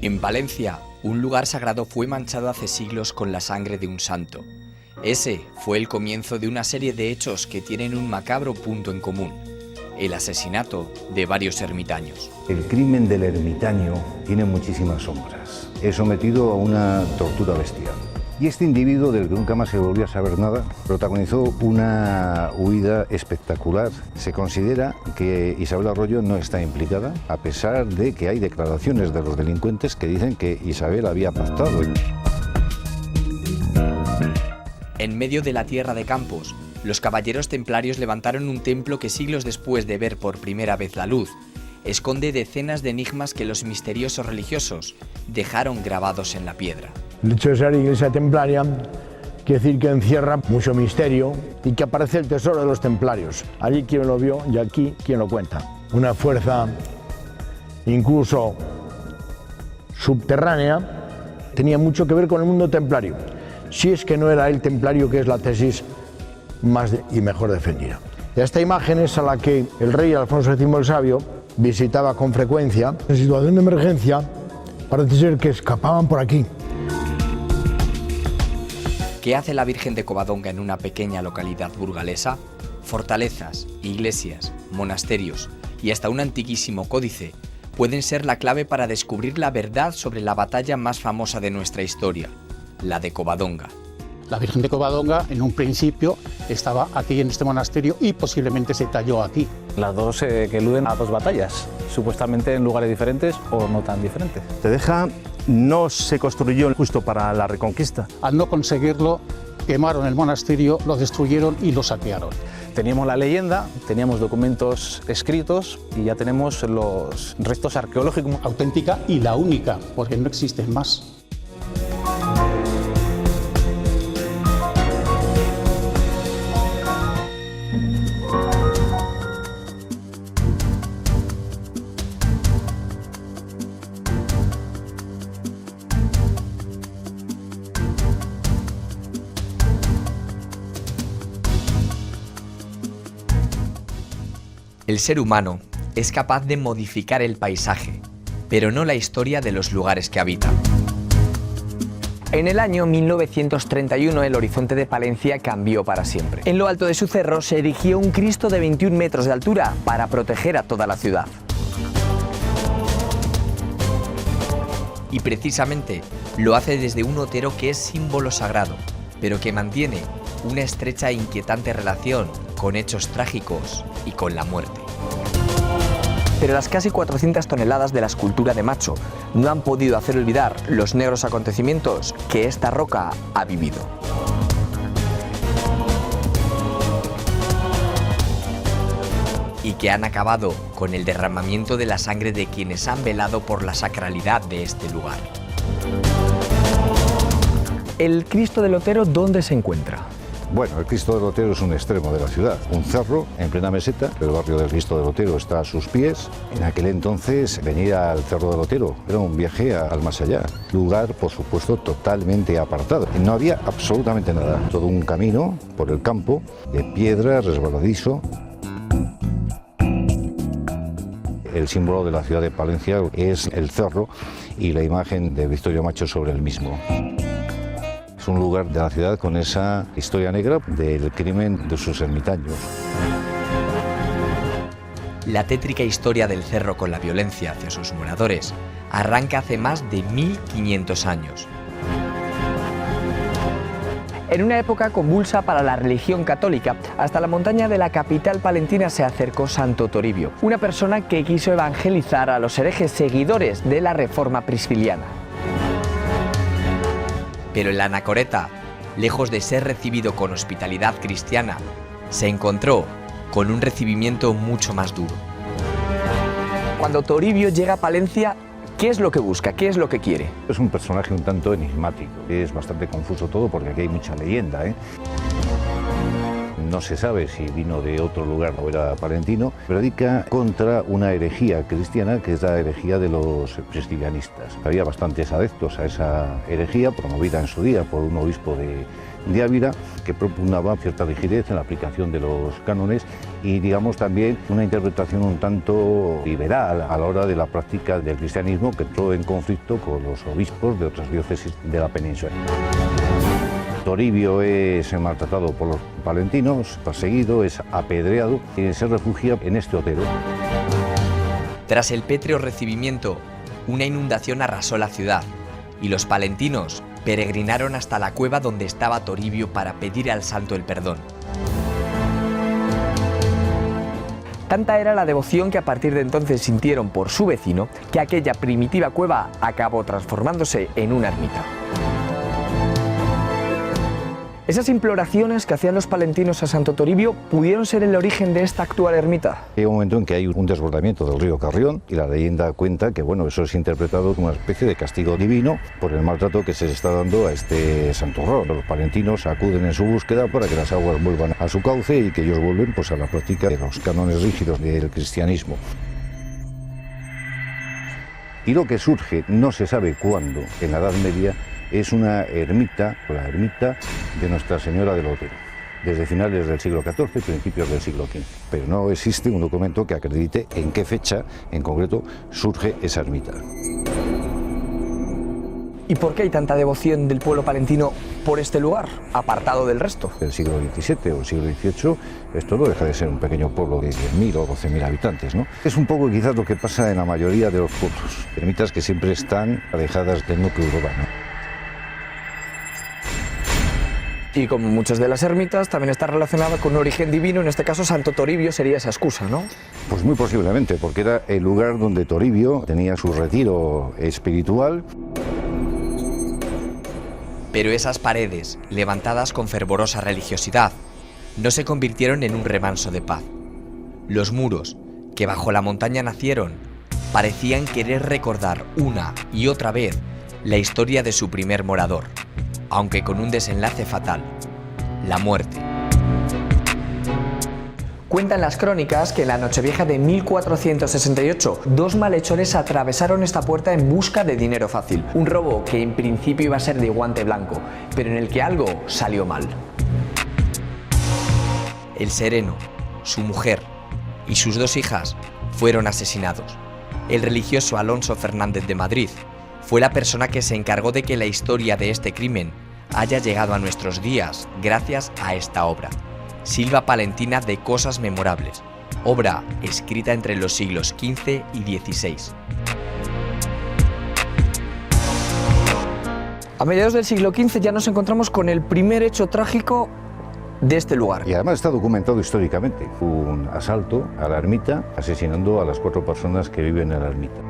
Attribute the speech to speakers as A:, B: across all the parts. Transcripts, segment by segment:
A: En Palencia, un lugar sagrado fue manchado hace siglos con la sangre de un santo. Ese fue el comienzo de una serie de hechos que tienen un macabro punto en común: el asesinato de varios ermitaños.
B: El crimen del ermitaño tiene muchísimas sombras. Es sometido a una tortura bestial. Y este individuo, del que nunca más se volvió a saber nada, protagonizó una huida espectacular. Se considera que Isabel Arroyo no está implicada, a pesar de que hay declaraciones de los delincuentes que dicen que Isabel había pactado.
A: En medio de la tierra de Campos, los caballeros templarios levantaron un templo que siglos después de ver por primera vez la luz, esconde decenas de enigmas que los misteriosos religiosos dejaron grabados en la piedra.
C: El hecho de ser iglesia templaria quiere decir que encierra mucho misterio y que aparece el tesoro de los templarios. Allí quien lo vio y aquí quien lo cuenta. Una fuerza incluso subterránea tenía mucho que ver con el mundo templario. Si es que no era el templario, que es la tesis más y mejor defendida. Y esta imagen es a la que el rey Alfonso X el Sabio visitaba con frecuencia. En situación de emergencia parece ser que escapaban por aquí.
A: ¿Qué hace la Virgen de Covadonga en una pequeña localidad burgalesa? Fortalezas, iglesias, monasterios y hasta un antiquísimo códice pueden ser la clave para descubrir la verdad sobre la batalla más famosa de nuestra historia, la de Covadonga.
D: La Virgen de Covadonga en un principio estaba aquí en este monasterio y posiblemente se talló aquí.
E: Las dos que eluden a dos batallas, supuestamente en lugares diferentes o no tan diferentes.
F: Tedeja no se construyó justo para la Reconquista.
D: Al no conseguirlo, quemaron el monasterio, lo destruyeron y lo saquearon.
E: Teníamos la leyenda, teníamos documentos escritos y ya tenemos los restos arqueológicos.
D: Auténtica y la única, porque no existen más.
A: El ser humano es capaz de modificar el paisaje, pero no la historia de los lugares que habita.
G: En el año 1931 el horizonte de Palencia cambió para siempre. En lo alto de su cerro se erigió un Cristo de 21 metros de altura para proteger a toda la ciudad.
A: Y precisamente lo hace desde un otero que es símbolo sagrado, pero que mantiene una estrecha e inquietante relación con hechos trágicos y con la muerte.
G: Pero las casi 400 toneladas de la escultura de Macho no han podido hacer olvidar los negros acontecimientos que esta roca ha vivido.
A: Y que han acabado con el derramamiento de la sangre de quienes han velado por la sacralidad de este lugar.
G: ¿El Cristo del Otero dónde se encuentra?
B: Bueno, el Cristo del Otero es un extremo de la ciudad, un cerro en plena meseta. El barrio del Cristo del Otero está a sus pies. En aquel entonces venir al Cerro del Otero era un viaje al más allá. Lugar, por supuesto, totalmente apartado. No había absolutamente nada. Todo un camino por el campo, de piedra, resbaladizo. El símbolo de la ciudad de Palencia es el cerro y la imagen de Victorio Macho sobre el mismo. Es un lugar de la ciudad con esa historia negra del crimen de sus ermitaños.
A: La tétrica historia del cerro con la violencia hacia sus moradores arranca hace más de 1500 años.
G: En una época convulsa para la religión católica, hasta la montaña de la capital palentina se acercó Santo Toribio, una persona que quiso evangelizar a los herejes seguidores de la Reforma Prisciliana.
A: Pero el anacoreta, lejos de ser recibido con hospitalidad cristiana, se encontró con un recibimiento mucho más duro.
G: Cuando Toribio llega a Palencia, ¿Qué es lo que busca? ¿Qué es lo que quiere?
B: Es un personaje un tanto enigmático, es bastante confuso todo porque aquí hay mucha leyenda, ¿eh? No se sabe si vino de otro lugar o era palentino. Predica contra una herejía cristiana que es la herejía de los priscilianistas. Había bastantes adeptos a esa herejía, promovida en su día por un obispo de Ávila, que propugnaba cierta rigidez en la aplicación de los cánones y, digamos, también una interpretación un tanto liberal a la hora de la práctica del cristianismo, que entró en conflicto con los obispos de otras diócesis de la península. Toribio es maltratado por los palentinos, perseguido, es apedreado y se refugia en este otero.
A: Tras el pétreo recibimiento, una inundación arrasó la ciudad y los palentinos peregrinaron hasta la cueva donde estaba Toribio para pedir al santo el perdón.
G: Tanta era la devoción que a partir de entonces sintieron por su vecino que aquella primitiva cueva acabó transformándose en una ermita. Esas imploraciones que hacían los palentinos a Santo Toribio pudieron ser el origen de esta actual ermita.
B: Hay un momento en que hay un desbordamiento del río Carrión y la leyenda cuenta que eso es interpretado como una especie de castigo divino por el maltrato que se le está dando a este santurrón. Los palentinos acuden en su búsqueda para que las aguas vuelvan a su cauce y que ellos vuelven a la práctica de los cánones rígidos del cristianismo. Y lo que surge, no se sabe cuándo, en la Edad Media, es una ermita, la ermita de Nuestra Señora del Otero, desde finales del siglo XIV, principios del siglo XV. Pero no existe un documento que acredite en qué fecha, en concreto, surge esa ermita.
G: ¿Y por qué hay tanta devoción del pueblo palentino por este lugar, apartado del resto?
B: Del siglo XVII o el siglo XVIII, esto no deja de ser un pequeño pueblo de 10.000 o 12.000 habitantes, ¿no? Es un poco quizás lo que pasa en la mayoría de los pueblos, ermitas que siempre están alejadas del núcleo urbano.
G: Y como muchas de las ermitas, también está relacionada con un origen divino, en este caso Santo Toribio sería esa excusa, ¿no?
B: Pues muy posiblemente, porque era el lugar donde Toribio tenía su retiro espiritual.
A: Pero esas paredes, levantadas con fervorosa religiosidad, no se convirtieron en un remanso de paz. Los muros, que bajo la montaña nacieron, parecían querer recordar una y otra vez la historia de su primer morador, aunque con un desenlace fatal: la muerte.
G: Cuentan las crónicas que en la Nochevieja de 1468, dos malhechores atravesaron esta puerta en busca de dinero fácil. Un robo que en principio iba a ser de guante blanco, pero en el que algo salió mal.
A: El sereno, su mujer y sus dos hijas fueron asesinados. El religioso Alonso Fernández de Madrid fue la persona que se encargó de que la historia de este crimen haya llegado a nuestros días gracias a esta obra, Silva Palentina de Cosas Memorables, obra escrita entre los siglos XV y XVI.
G: A mediados del siglo XV ya nos encontramos con el primer hecho trágico de este lugar.
B: Y además está documentado históricamente. Un asalto a la ermita, asesinando a las 4 personas que viven en la ermita.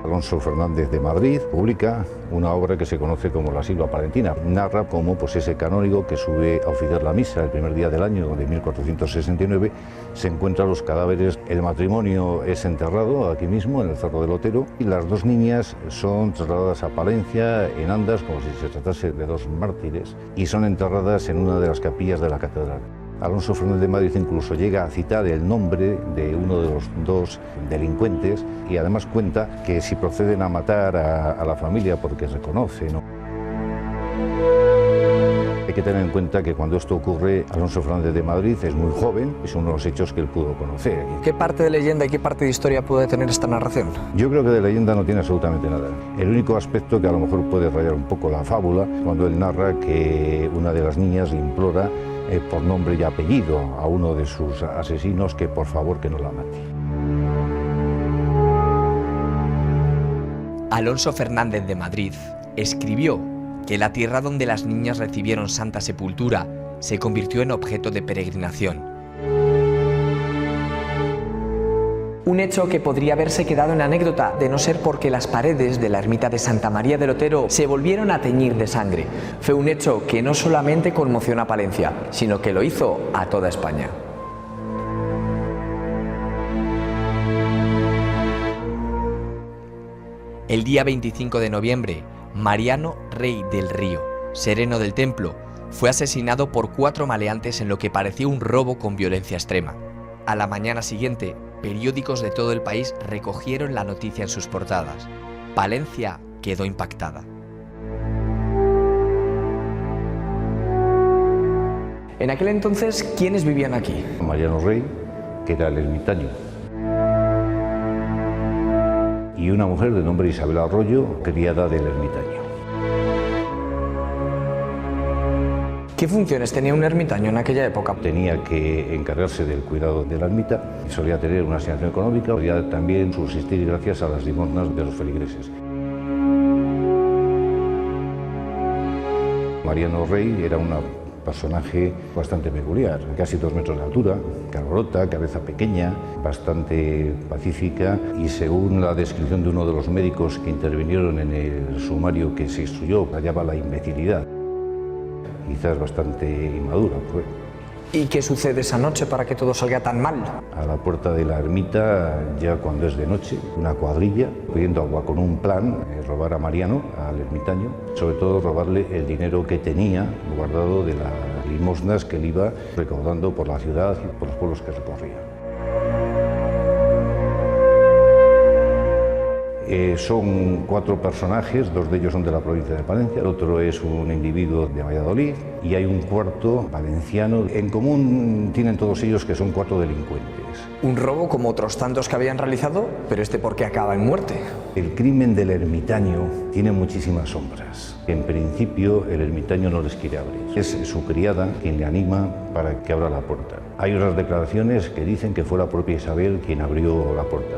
B: Alonso Fernández de Madrid publica una obra que se conoce como la Silva Palentina. Narra cómo ese canónigo que sube a oficiar la misa el primer día del año de 1469 se encuentra los cadáveres. El matrimonio es enterrado aquí mismo, en el Cerro del Otero, y las 2 niñas son trasladadas a Palencia, en andas, como si se tratase de 2 mártires, y son enterradas en una de las capillas de la catedral. Alonso Fernández de Madrid incluso llega a citar el nombre de uno de los 2 delincuentes y además cuenta que si proceden a matar a la familia porque se conoce, ¿no? Hay que tener en cuenta que cuando esto ocurre, Alonso Fernández de Madrid es muy joven y son uno de los hechos que él pudo conocer.
G: ¿Qué parte de leyenda y qué parte de historia puede tener esta narración?
B: Yo creo que de leyenda no tiene absolutamente nada. El único aspecto que a lo mejor puede rayar un poco la fábula, cuando él narra que una de las niñas le implora por nombre y apellido a uno de sus asesinos que por favor que no la mate.
A: Alonso Fernández de Madrid escribió que la tierra donde las niñas recibieron santa sepultura se convirtió en objeto de peregrinación.
G: Un hecho que podría haberse quedado en anécdota de no ser porque las paredes de la ermita de Santa María del Otero se volvieron a teñir de sangre. Fue un hecho que no solamente conmocionó a Palencia, sino que lo hizo a toda España.
A: El día 25 de noviembre, Mariano Rey del Río, sereno del templo, fue asesinado por 4 maleantes en lo que parecía un robo con violencia extrema. A la mañana siguiente, periódicos de todo el país recogieron la noticia en sus portadas. Palencia quedó impactada.
G: En aquel entonces, ¿quiénes vivían aquí?
B: Mariano Rey, que era el ermitaño, y una mujer de nombre Isabel Arroyo, criada del ermitaño.
G: ¿Qué funciones tenía un ermitaño en aquella época?
B: Tenía que encargarse del cuidado de la ermita, solía tener una asignación económica, podía también subsistir gracias a las limosnas de los feligreses. Mariano Rey era un personaje bastante peculiar, casi 2 metros de altura, calvorota, cabeza pequeña, bastante pacífica, y según la descripción de uno de los médicos que intervinieron en el sumario que se instruyó, hallaba la imbecilidad. Quizás bastante inmadura fue.
G: ¿Y qué sucede esa noche para que todo salga tan mal?
B: A la puerta de la ermita, ya cuando es de noche, una cuadrilla pidiendo agua con un plan, robar a Mariano, al ermitaño, sobre todo robarle el dinero que tenía guardado de las limosnas que él iba recaudando por la ciudad y por los pueblos que recorría. Son 4 personajes, 2 de ellos son de la provincia de Palencia, el otro es un individuo de Valladolid y hay un cuarto valenciano. En común tienen todos ellos que son 4 delincuentes.
G: Un robo como otros tantos que habían realizado, pero este porque acaba en muerte.
B: El crimen del ermitaño tiene muchísimas sombras. En principio el ermitaño no les quiere abrir. Es su criada quien le anima para que abra la puerta. Hay otras declaraciones que dicen que fue la propia Isabel quien abrió la puerta.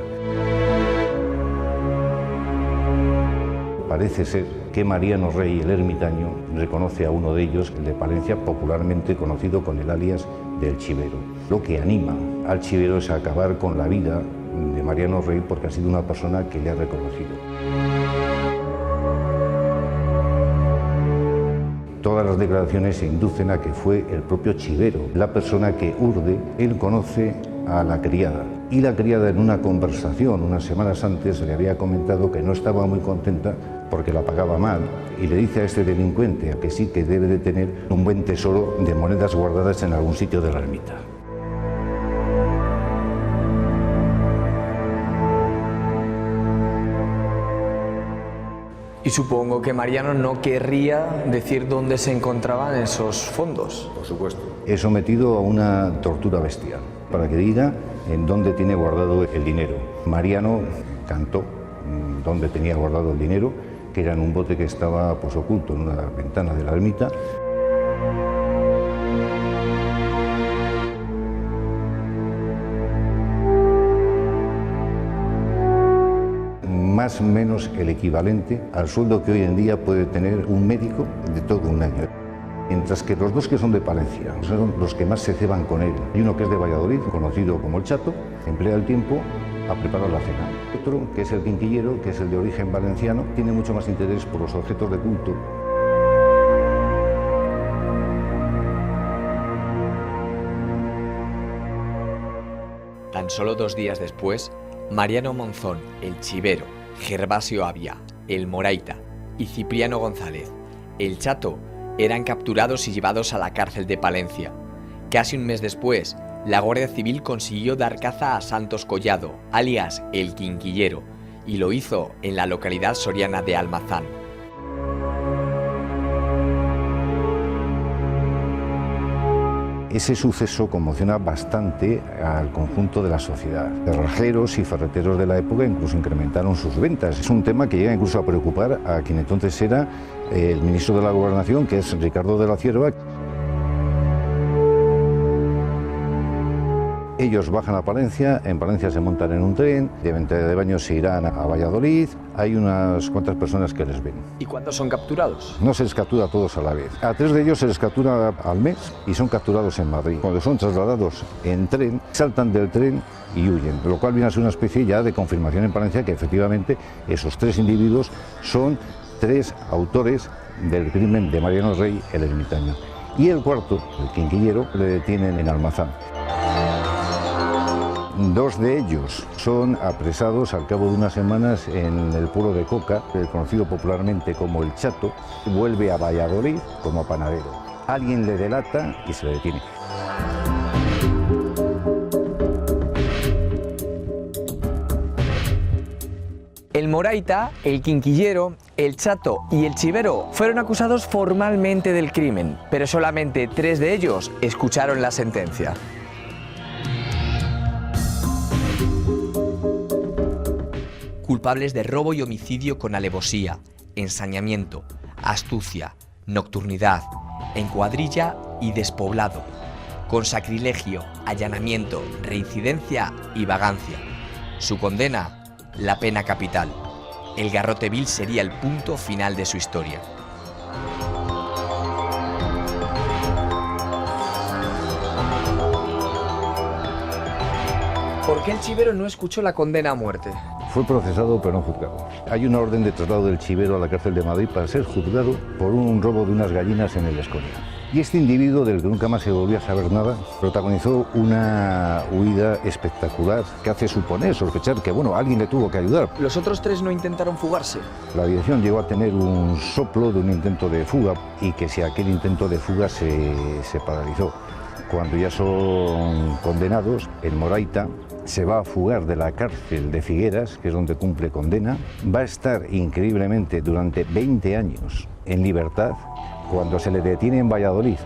B: Parece ser que Mariano Rey, el ermitaño, reconoce a uno de ellos, el de Palencia, popularmente conocido con el alias del Chivero. Lo que anima al Chivero es acabar con la vida de Mariano Rey porque ha sido una persona que le ha reconocido. Todas las declaraciones se inducen a que fue el propio Chivero, la persona que urde. Él conoce a la criada y la criada en una conversación unas semanas antes le había comentado que no estaba muy contenta porque la pagaba mal y le dice a este delincuente a que sí que debe de tener un buen tesoro de monedas guardadas en algún sitio de la ermita.
G: Y supongo que Mariano no querría decir dónde se encontraban esos fondos.
B: Por supuesto. Es sometido a una tortura bestial para que diga en dónde tiene guardado el dinero. Mariano cantó dónde tenía guardado el dinero, que era en un bote que estaba pues, oculto en una ventana de la ermita. Más o menos el equivalente al sueldo que hoy en día puede tener un médico de todo un año. Mientras que los 2 que son de Palencia son los que más se ceban con él. Hay uno que es de Valladolid, conocido como el Chato, emplea el tiempo a preparar la cena. Otro, que es el Quinquillero, que es el de origen valenciano, tiene mucho más interés por los objetos de culto.
A: Tan solo 2 días después, Mariano Monzón, el Chivero, Gervasio Avia, el Moraita y Cipriano González, el Chato, eran capturados y llevados a la cárcel de Palencia. Casi un mes después, la Guardia Civil consiguió dar caza a Santos Collado, alias el Quinquillero, y lo hizo en la localidad soriana de Almazán.
B: Ese suceso conmociona bastante al conjunto de la sociedad. Cerrajeros y ferreteros de la época incluso incrementaron sus ventas. Es un tema que llega incluso a preocupar a quien entonces era el ministro de la Gobernación, que es Ricardo de la Cierva. Ellos bajan a Palencia, en Palencia se montan en un tren, de Venta de Baños se irán a Valladolid, hay unas cuantas personas que les ven.
G: ¿Y cuántos son capturados?
B: No se les captura a todos a la vez. A 3 de ellos se les captura al mes y son capturados en Madrid. Cuando son trasladados en tren, saltan del tren y huyen, lo cual viene a ser una especie ya de confirmación en Palencia que efectivamente esos 3 individuos son 3 autores del crimen de Mariano Rey, el ermitaño. Y el cuarto, el Quinquillero, le detienen en Almazán. Dos de ellos son apresados al cabo de unas semanas en el pueblo de Coca, conocido popularmente como El Chato. Vuelve a Valladolid como panadero. Alguien le delata y se le detiene.
G: El moraita, el quinquillero, el chato y el chivero fueron acusados formalmente del crimen, pero solamente 3 de ellos escucharon la sentencia.
A: Culpables de robo y homicidio con alevosía, ensañamiento, astucia, nocturnidad, en cuadrilla y despoblado, con sacrilegio, allanamiento, reincidencia y vagancia. Su condena, la pena capital. El garrote vil sería el punto final de su historia.
G: ¿Por qué el chivero no escuchó la condena a muerte?
B: Fue procesado pero no juzgado. Hay una orden de traslado del chivero a la cárcel de Madrid para ser juzgado por un robo de unas gallinas en el Escoria. Y este individuo, del que nunca más se volvió a saber nada, protagonizó una huida espectacular que hace suponer, sospechar que, bueno, alguien le tuvo que ayudar.
G: ¿Los otros 3 no intentaron fugarse?
B: La dirección llegó a tener un soplo de un intento de fuga y que si aquel intento de fuga se paralizó. Cuando ya son condenados, el moraita se va a fugar de la cárcel de Figueras, que es donde cumple condena. Va a estar increíblemente durante 20 años en libertad. Cuando se le detiene en Valladolid,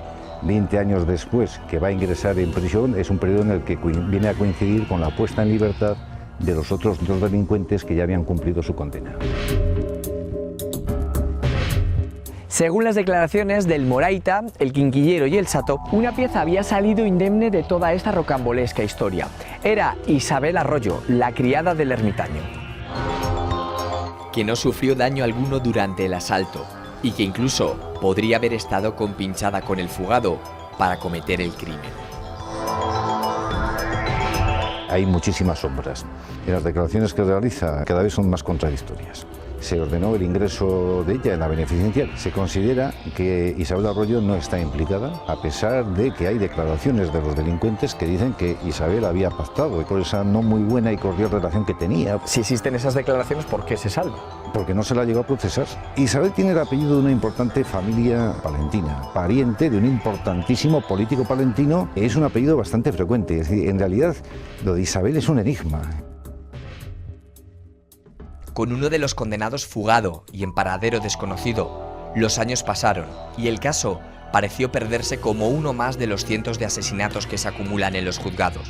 B: 20 años después que va a ingresar en prisión, es un periodo en el que viene a coincidir con la puesta en libertad de los otros 2 delincuentes que ya habían cumplido su condena.
G: Según las declaraciones del moraita, el quinquillero y el chato, una pieza había salido indemne de toda esta rocambolesca historia. Era Isabel Arroyo, la criada del ermitaño,
A: Que no sufrió daño alguno durante el asalto y que incluso podría haber estado compinchada con el fugado para cometer el crimen.
B: Hay muchísimas sombras. En las declaraciones que realiza cada vez son más contradictorias. Se ordenó el ingreso de ella en la beneficencia. Se considera que Isabel Arroyo no está implicada, a pesar de que hay declaraciones de los delincuentes que dicen que Isabel había pactado por esa no muy buena y cordial relación que tenía.
G: Si existen esas declaraciones, ¿por qué se salva?
B: Porque no se la llegó a procesar. Isabel tiene el apellido de una importante familia palentina, pariente de un importantísimo político palentino. Es un apellido bastante frecuente. Es decir, en realidad, lo de Isabel es un enigma.
A: Con uno de los condenados fugado y en paradero desconocido, los años pasaron y el caso pareció perderse como uno más de los cientos de asesinatos que se acumulan en los juzgados.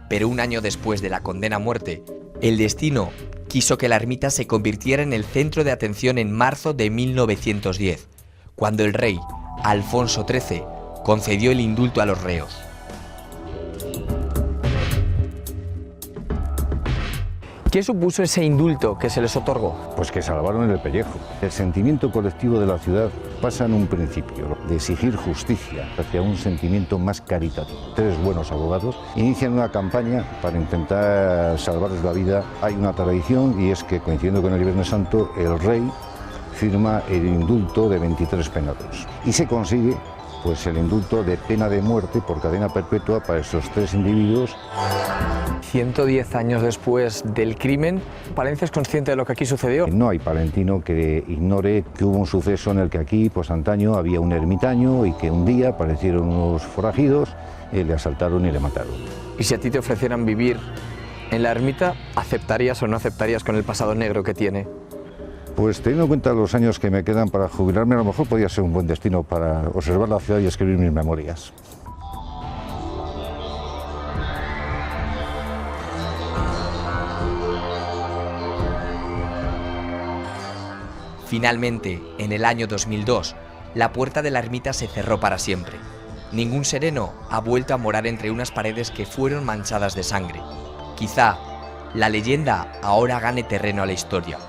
A: Pero un año después de la condena a muerte, el destino quiso que la ermita se convirtiera en el centro de atención en marzo de 1910, cuando el rey, Alfonso XIII, concedió el indulto a los reos.
G: ¿Qué supuso ese indulto que se les otorgó?
B: Pues que salvaron el pellejo. El sentimiento colectivo de la ciudad pasa en un principio de exigir justicia hacia un sentimiento más caritativo. 3 buenos abogados inician una campaña para intentar salvarles la vida. Hay una tradición y es que, coincidiendo con el Viernes Santo, el rey firma el indulto de 23 penados y se consigue pues el indulto de pena de muerte por cadena perpetua para estos 3 individuos.
G: 110 años después del crimen, ¿Palencia es consciente de lo que aquí sucedió?
B: No hay palentino que ignore que hubo un suceso en el que aquí, pues antaño, había un ermitaño y que un día aparecieron unos forajidos, le asaltaron y le mataron.
G: ¿Y si a ti te ofrecieran vivir en la ermita, aceptarías o no aceptarías con el pasado negro que tiene?
B: Pues teniendo en cuenta los años que me quedan para jubilarme, a lo mejor podría ser un buen destino para observar la ciudad y escribir mis memorias.
A: Finalmente, en el año 2002, la puerta de la ermita se cerró para siempre. Ningún sereno ha vuelto a morar entre unas paredes que fueron manchadas de sangre. Quizá la leyenda ahora gane terreno a la historia,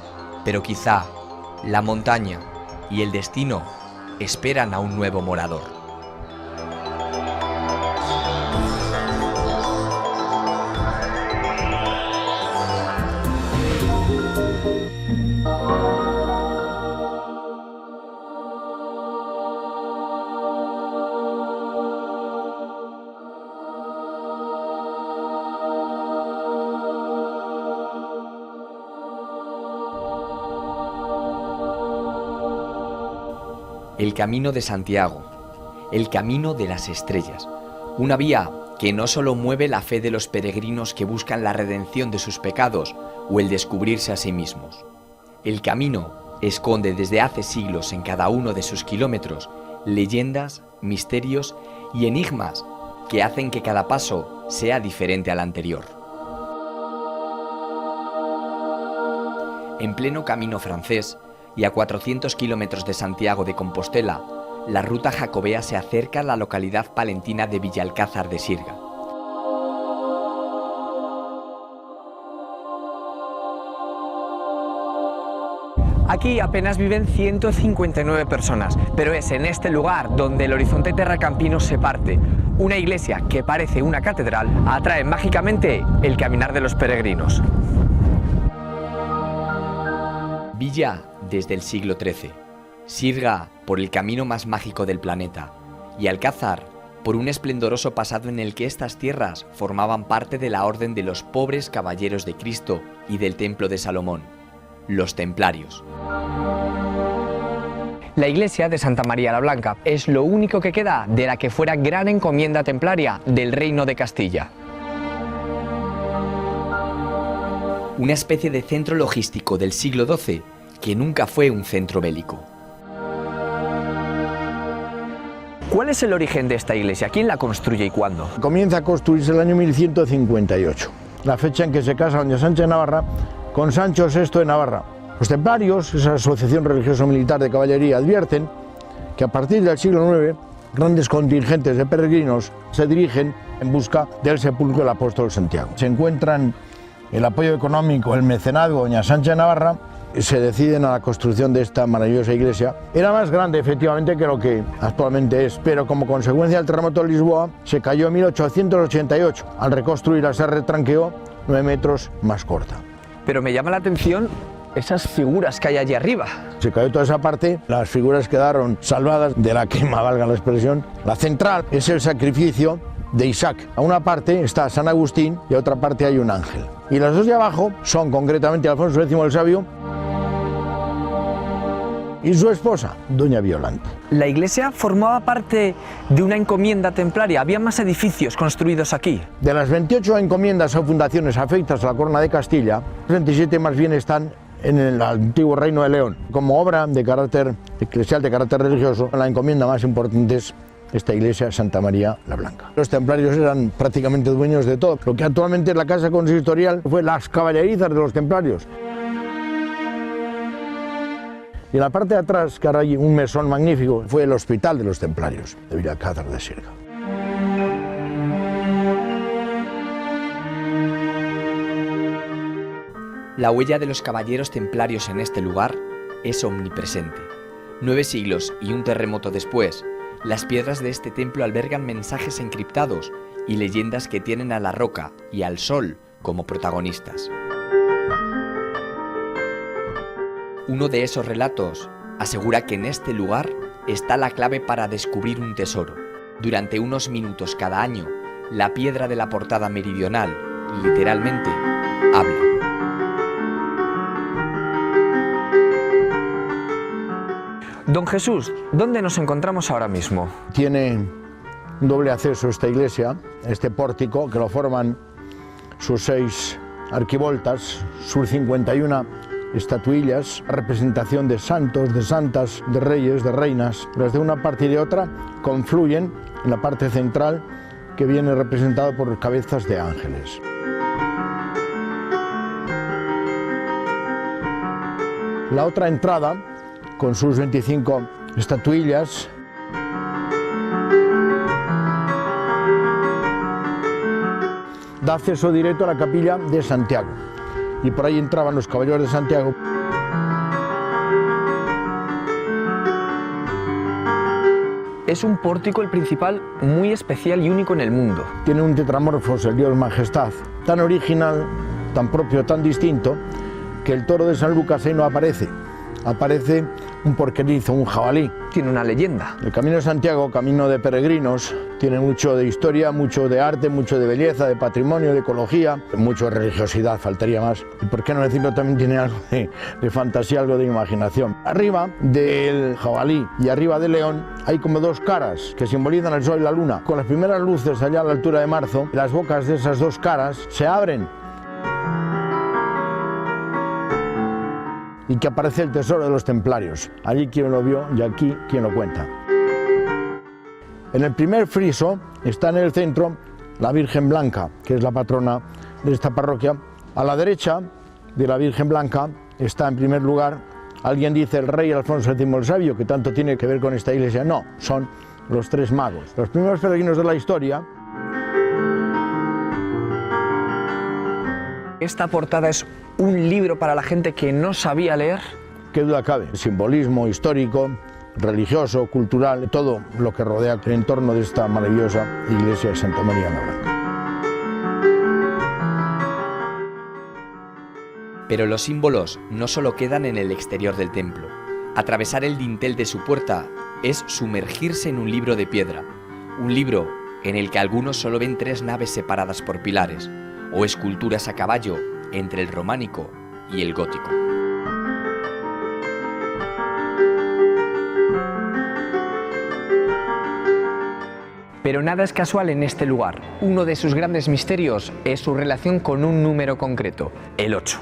A: pero quizá la montaña y el destino esperan a un nuevo morador. El Camino de Santiago, el Camino de las Estrellas, una vía que no solo mueve la fe de los peregrinos que buscan la redención de sus pecados o el descubrirse a sí mismos. El camino esconde desde hace siglos en cada uno de sus kilómetros leyendas, misterios y enigmas que hacen que cada paso sea diferente al anterior. En pleno camino francés y a 400 kilómetros de Santiago de Compostela, la ruta jacobea se acerca a la localidad palentina de Villalcázar de Sirga.
G: Aquí apenas viven 159 personas, pero es en este lugar donde el horizonte terracampino se parte. Una iglesia que parece una catedral atrae mágicamente el caminar de los peregrinos.
A: Villa desde el siglo XIII, Sirga por el camino más mágico del planeta y Alcázar por un esplendoroso pasado en el que estas tierras formaban parte de la orden de los pobres caballeros de Cristo y del Templo de Salomón, los templarios.
G: La iglesia de Santa María la Blanca es lo único que queda de la que fuera gran encomienda templaria del Reino de Castilla.
A: Una especie de centro logístico del siglo XII que nunca fue un centro bélico.
G: ¿Cuál es el origen de esta iglesia? ¿Quién la construye y cuándo?
C: Comienza a construirse el año 1158, la fecha en que se casa doña Sancha de Navarra con Sancho VI de Navarra. Los templarios, esa asociación religioso-militar de caballería, advierten que a partir del siglo IX grandes contingentes de peregrinos se dirigen en busca del sepulcro del apóstol Santiago. Se encuentran el apoyo económico, el mecenazgo de doña Sancha de Navarra, se deciden a la construcción de esta maravillosa iglesia. Era más grande efectivamente que lo que actualmente es, pero como consecuencia del terremoto de Lisboa se cayó en 1888. Al reconstruirla se retranqueó 9 metros más corta.
G: Pero me llama la atención esas figuras que hay allí arriba.
C: Se cayó toda esa parte, las figuras quedaron salvadas de la quema, valga la expresión. La central es el sacrificio de Isaac. A una parte está San Agustín y a otra parte hay un ángel. Y las dos de abajo son concretamente Alfonso X el Sabio y su esposa, doña Violante.
G: La iglesia formaba parte de una encomienda templaria. ¿Había más edificios construidos aquí?
C: De las 28 encomiendas o fundaciones afectas a la Corona de Castilla, 27 más bien están en el antiguo Reino de León. Como obra de carácter eclesial, de carácter religioso, la encomienda más importante es esta iglesia Santa María la Blanca. Los templarios eran prácticamente dueños de todo. Lo que actualmente es la casa consistorial fue las caballerizas de los templarios. Y en la parte de atrás, que ahora hay un mesón magnífico, fue el hospital de los templarios de Villalcázar de Sirga.
A: La huella de los caballeros templarios en este lugar es omnipresente. 9 siglos y un terremoto después, las piedras de este templo albergan mensajes encriptados y leyendas que tienen a la roca y al sol como protagonistas. Uno de esos relatos asegura que en este lugar está la clave para descubrir un tesoro. Durante unos minutos cada año, la piedra de la portada meridional, literalmente, habla.
G: Don Jesús, ¿dónde nos encontramos ahora mismo?
C: Tiene un doble acceso esta iglesia, este pórtico, que lo forman sus 6 arquivoltas, sus 51 estatuillas, representación de santos, de santas, de reyes, de reinas. Las de una parte y de otra confluyen en la parte central, que viene representado por cabezas de ángeles. La otra entrada, con sus 25 estatuillas, da acceso directo a la capilla de Santiago. Y por ahí entraban los caballeros de Santiago.
G: Es un pórtico, el principal, muy especial y único en el mundo.
C: Tiene un tetramorfos, el Dios Majestad, tan original, tan propio, tan distinto, que el toro de San Lucas ahí no aparece. Aparece un porquerizo, un jabalí.
G: Tiene una leyenda.
C: El Camino de Santiago, camino de peregrinos, tiene mucho de historia, mucho de arte, mucho de belleza, de patrimonio, de ecología, mucho de religiosidad, faltaría más. Y por qué no decirlo, también tiene algo de fantasía, algo de imaginación. Arriba del jabalí y arriba del león hay como dos caras que simbolizan el sol y la luna. Con las primeras luces allá a la altura de marzo, las bocas de esas dos caras se abren y que aparece el tesoro de los templarios. Allí quien lo vio y aquí quien lo cuenta. En el primer friso está en el centro la Virgen Blanca, que es la patrona de esta parroquia. A la derecha de la Virgen Blanca está en primer lugar, alguien dice el rey Alfonso X el Sabio, que tanto tiene que ver con esta iglesia. No, son los tres magos, los primeros peregrinos de la historia.
G: Esta portada es un libro para la gente que no sabía leer.
C: ¿Qué duda cabe? Simbolismo histórico, religioso, cultural, todo lo que rodea el entorno de esta maravillosa iglesia de Santa María la Blanca.
A: Pero los símbolos no solo quedan en el exterior del templo. Atravesar el dintel de su puerta es sumergirse en un libro de piedra, un libro en el que algunos solo ven 3 naves separadas por pilares, o esculturas a caballo entre el románico y el gótico.
G: Pero nada es casual en este lugar. Uno de sus grandes misterios es su relación con un número concreto, el 8.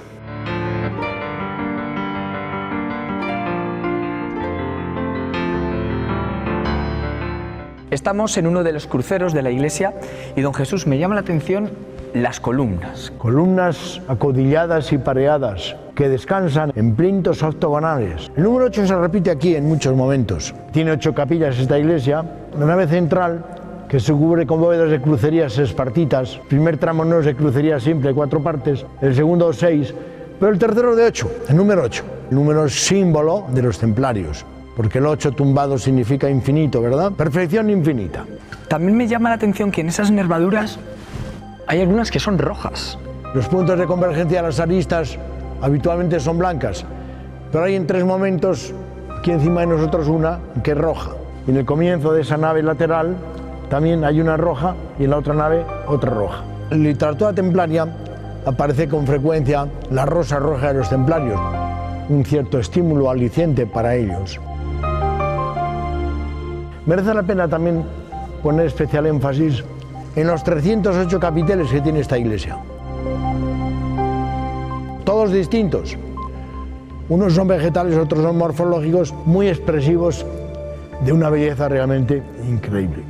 G: Estamos en uno de los cruceros de la iglesia y don Jesús, me llama la atención las columnas.
C: Columnas acodilladas y pareadas que descansan en plintos octogonales. El número 8 se repite aquí en muchos momentos. Tiene 8 capillas esta iglesia. La nave central, que se cubre con bóvedas de crucerías espartitas. El primer tramo no es de crucería simple, 4 partes. El segundo 6, pero el tercero de 8, el número 8. El número es símbolo de los templarios, porque el 8 tumbado significa infinito, ¿verdad? Perfección infinita.
G: También me llama la atención que en esas nervaduras hay algunas que son rojas.
C: Los puntos de convergencia de las aristas habitualmente son blancas, pero hay en 3 momentos, aquí encima de nosotros una, que es roja. Y en el comienzo de esa nave lateral también hay una roja y en la otra nave otra roja. En literatura templaria aparece con frecuencia la rosa roja de los templarios, un cierto estímulo aliciente para ellos. Merece la pena también poner especial énfasis en los 308 capiteles que tiene esta iglesia. Todos distintos. Unos son vegetales, otros son morfológicos, muy expresivos, de una belleza realmente increíble.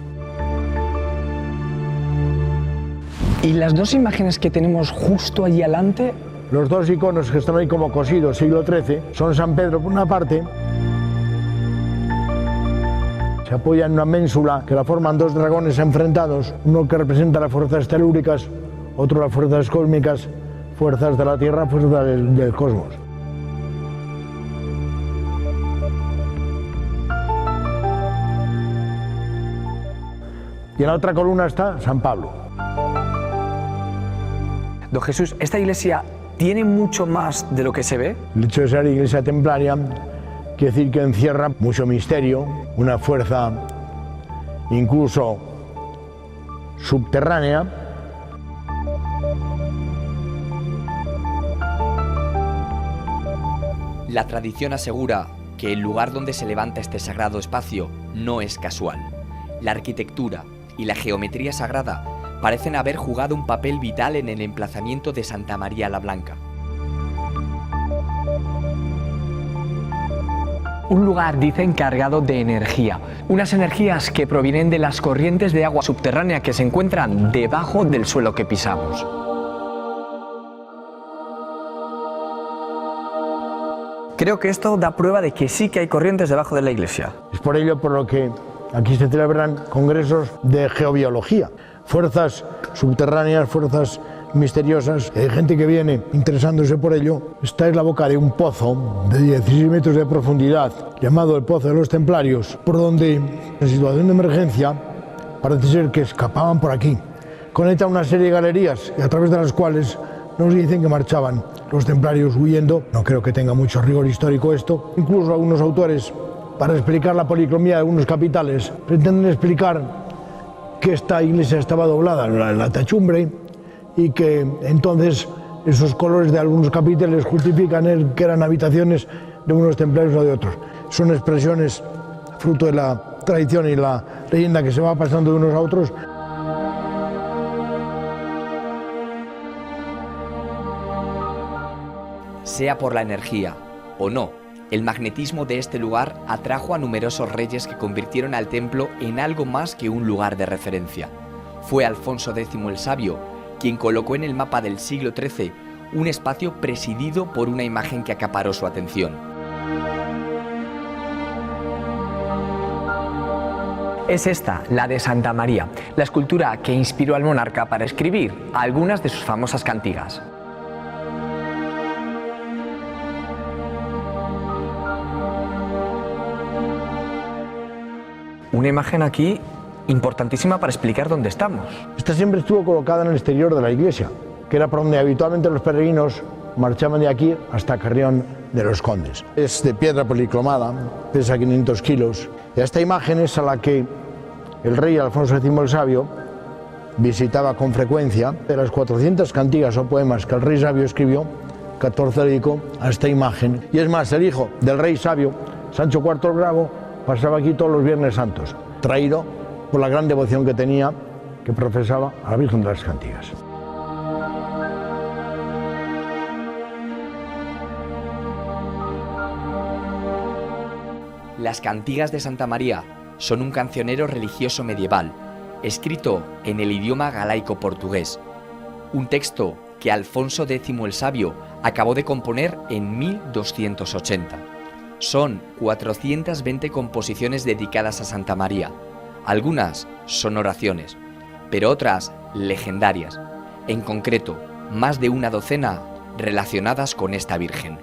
G: Y las 2 imágenes que tenemos justo allí adelante.
C: Los 2 iconos que están ahí como cosidos, siglo XIII, son San Pedro por una parte. Se apoya en una ménsula que la forman 2 dragones enfrentados, uno que representa las fuerzas telúricas, otro las fuerzas cósmicas, fuerzas de la Tierra, fuerzas del cosmos. Y en la otra columna está San Pablo.
G: Don Jesús, ¿esta iglesia tiene mucho más de lo que se ve?
C: El hecho de ser iglesia templaria quiere decir que encierra mucho misterio, una fuerza incluso subterránea.
A: La tradición asegura que el lugar donde se levanta este sagrado espacio no es casual. La arquitectura y la geometría sagrada parecen haber jugado un papel vital en el emplazamiento de Santa María la Blanca.
G: Un lugar, dicen, cargado de energía. Unas energías que provienen de las corrientes de agua subterránea que se encuentran debajo del suelo que pisamos. Creo que esto da prueba de que sí que hay corrientes debajo de la iglesia.
C: Es por ello por lo que aquí se celebran congresos de geobiología. Fuerzas subterráneas, fuerzas misteriosas. Hay gente que viene interesándose por ello. Esta es la boca de un pozo de 16 metros de profundidad, llamado el Pozo de los Templarios, por donde, en situación de emergencia, parece ser que escapaban por aquí. Conecta una serie de galerías a través de las cuales nos dicen que marchaban los templarios huyendo. No creo que tenga mucho rigor histórico esto. Incluso algunos autores, para explicar la policromía de algunos capiteles, pretenden explicar que esta iglesia estaba doblada en la techumbre y que entonces esos colores de algunos capiteles justifican que eran habitaciones de unos templarios o de otros. Son expresiones fruto de la tradición y la leyenda que se va pasando de unos a otros.
A: Sea por la energía o no, el magnetismo de este lugar atrajo a numerosos reyes que convirtieron al templo en algo más que un lugar de referencia. Fue Alfonso X el Sabio quien colocó en el mapa del siglo XIII un espacio presidido por una imagen que acaparó su atención.
G: Es esta, la de Santa María, la escultura que inspiró al monarca para escribir algunas de sus famosas cantigas. Una imagen aquí importantísima para explicar dónde estamos.
C: Esta siempre estuvo colocada en el exterior de la iglesia, que era por donde habitualmente los peregrinos marchaban de aquí hasta Carrión de los Condes. Es de piedra policromada, pesa 500 kilos. Y esta imagen es a la que el rey Alfonso X el Sabio visitaba con frecuencia. De las 400 cantigas o poemas que el rey sabio escribió, 14 dedicó a esta imagen. Y es más, el hijo del rey sabio, Sancho IV el Bravo, pasaba aquí todos los Viernes Santos, traído por la gran devoción que tenía, que profesaba a la Virgen de las Cantigas.
A: Las cantigas de Santa María son un cancionero religioso medieval, escrito en el idioma galaico-portugués, un texto que Alfonso X el Sabio acabó de componer en 1280. Son 420 composiciones dedicadas a Santa María. Algunas son oraciones, pero otras legendarias. En concreto, más de una docena relacionadas con esta Virgen.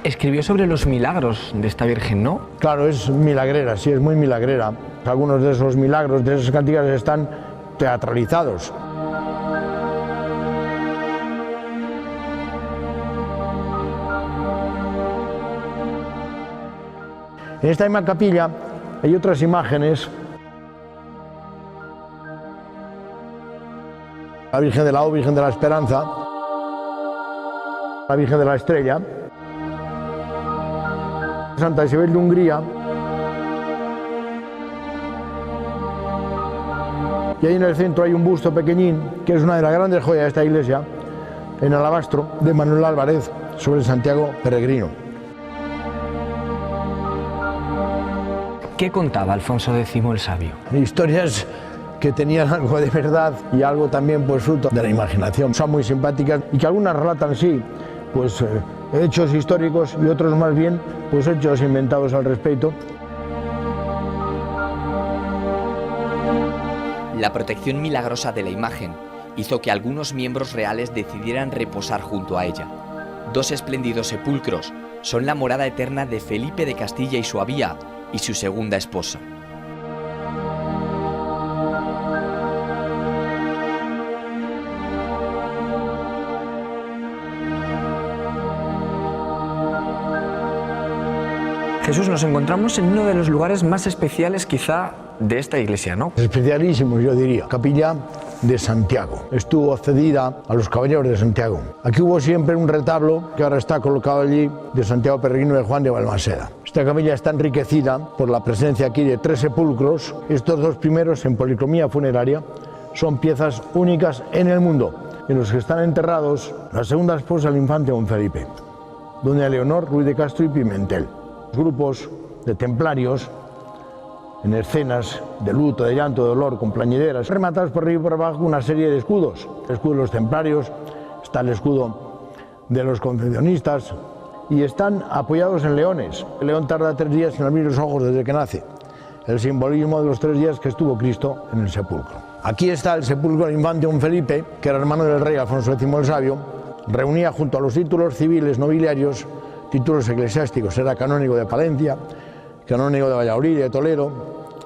G: Escribió sobre los milagros de esta Virgen, ¿no?
C: Claro, es milagrera, sí, es muy milagrera. Algunos de esos milagros, de esas cantigas, están teatralizados. En esta misma capilla hay otras imágenes. La Virgen de la O, Virgen de la Esperanza, la Virgen de la Estrella, Santa Isabel de Hungría, y ahí en el centro hay un busto pequeñín, que es una de las grandes joyas de esta iglesia, en alabastro, de Manuel Álvarez, sobre el Santiago peregrino.
G: ¿Qué contaba Alfonso X el Sabio?
C: Historias que tenían algo de verdad y algo también pues fruto de la imaginación. Son muy simpáticas y que algunas relatan, sí, pues hechos históricos y otros más bien pues hechos inventados al respecto.
A: La protección milagrosa de la imagen hizo que algunos miembros reales decidieran reposar junto a ella. Dos espléndidos sepulcros son la morada eterna de Felipe de Castilla y Suabía y su segunda esposa.
G: Jesús, nos encontramos en uno de los lugares más especiales quizá de esta iglesia, ¿no?
C: Especialísimos, yo diría. Capilla de Santiago. Estuvo cedida a los caballeros de Santiago. Aquí hubo siempre un retablo que ahora está colocado allí de Santiago Peregrino de Juan de Balmaseda. Esta capilla está enriquecida por la presencia aquí de 3 sepulcros. Estos 2 primeros, en policromía funeraria, son piezas únicas en el mundo, en los que están enterrados la segunda esposa del infante don Felipe, doña Leonor Ruiz de Castro y Pimentel. Grupos de templarios en escenas de luto, de llanto, de dolor, con plañideras, rematados por arriba y por abajo una serie de escudos. El escudo de los templarios, está el escudo de los concepcionistas y están apoyados en leones. El león tarda 3 días en abrir los ojos desde que nace. El simbolismo de los 3 días que estuvo Cristo en el sepulcro. Aquí está el sepulcro del infante don Felipe, que era hermano del rey Alfonso X el Sabio. Reunía junto a los títulos civiles nobiliarios títulos eclesiásticos. Era canónigo de Palencia, canónigo de Valladolid, de Toledo,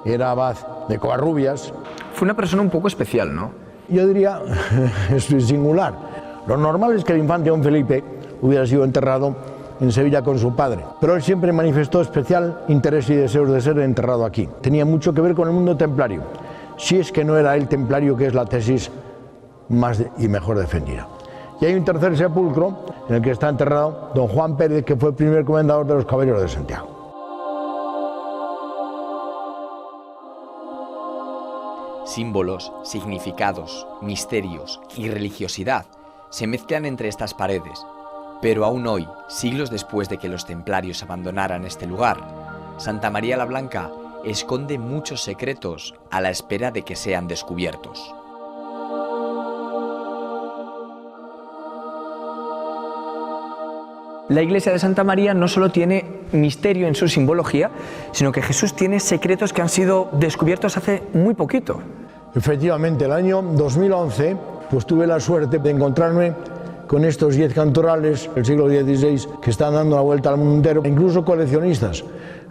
C: era abad de Covarrubias.
G: Fue una persona un poco especial, ¿no?
C: Yo diría, es singular. Lo normal es que el infante don Felipe hubiera sido enterrado en Sevilla con su padre, pero él siempre manifestó especial interés y deseos de ser enterrado aquí. Tenía mucho que ver con el mundo templario, si es que no era el templario, que es la tesis más y mejor defendida. Y hay un tercer sepulcro en el que está enterrado don Juan Pérez, que fue el primer comendador de los Caballeros de Santiago.
A: Símbolos, significados, misterios y religiosidad se mezclan entre estas paredes, pero aún hoy, siglos después de que los templarios abandonaran este lugar, Santa María la Blanca esconde muchos secretos a la espera de que sean descubiertos.
G: La iglesia de Santa María no solo tiene misterio en su simbología, sino que Jesús tiene secretos que han sido descubiertos hace muy poquito.
C: Efectivamente, el año 2011 pues tuve la suerte de encontrarme con estos 10 cantorales del siglo XVI que están dando la vuelta al mundo entero, incluso coleccionistas,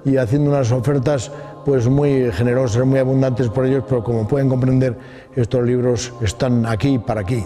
C: y haciendo unas ofertas pues muy generosas, muy abundantes por ellos, pero como pueden comprender, estos libros están aquí para aquí.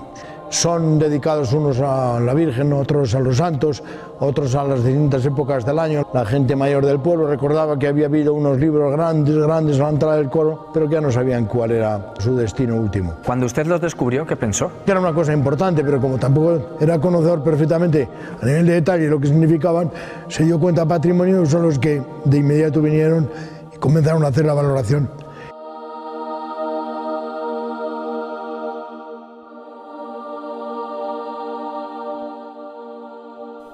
C: Son dedicados unos a la Virgen, otros a los santos, otros a las distintas épocas del año. La gente mayor del pueblo recordaba que había habido unos libros grandes a la entrada del coro, pero que ya no sabían cuál era su destino último.
G: Cuando usted los descubrió, ¿qué pensó?
C: Era una cosa importante, pero como tampoco era conocedor perfectamente a nivel de detalle lo que significaban, se dio cuenta patrimonio y son los que de inmediato vinieron y comenzaron a hacer la valoración.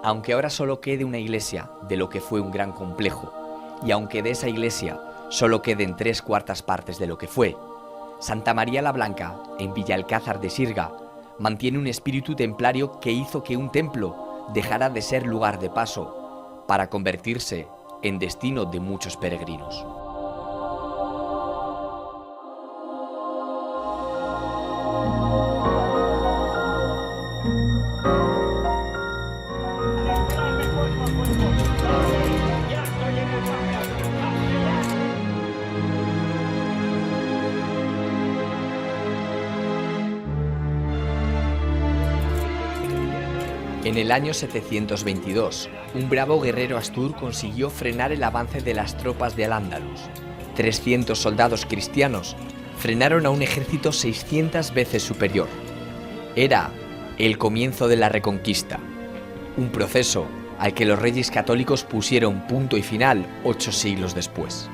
A: Aunque ahora solo quede una iglesia de lo que fue un gran complejo, y aunque de esa iglesia solo queden 3/4 partes de lo que fue, Santa María la Blanca, en Villalcázar de Sirga, mantiene un espíritu templario que hizo que un templo dejara de ser lugar de paso para convertirse en destino de muchos peregrinos. En el año 722, un bravo guerrero astur consiguió frenar el avance de las tropas de Al-Ándalus. 300 soldados cristianos frenaron a un ejército 600 veces superior. Era el comienzo de la Reconquista, un proceso al que los reyes católicos pusieron punto y final 8 siglos después.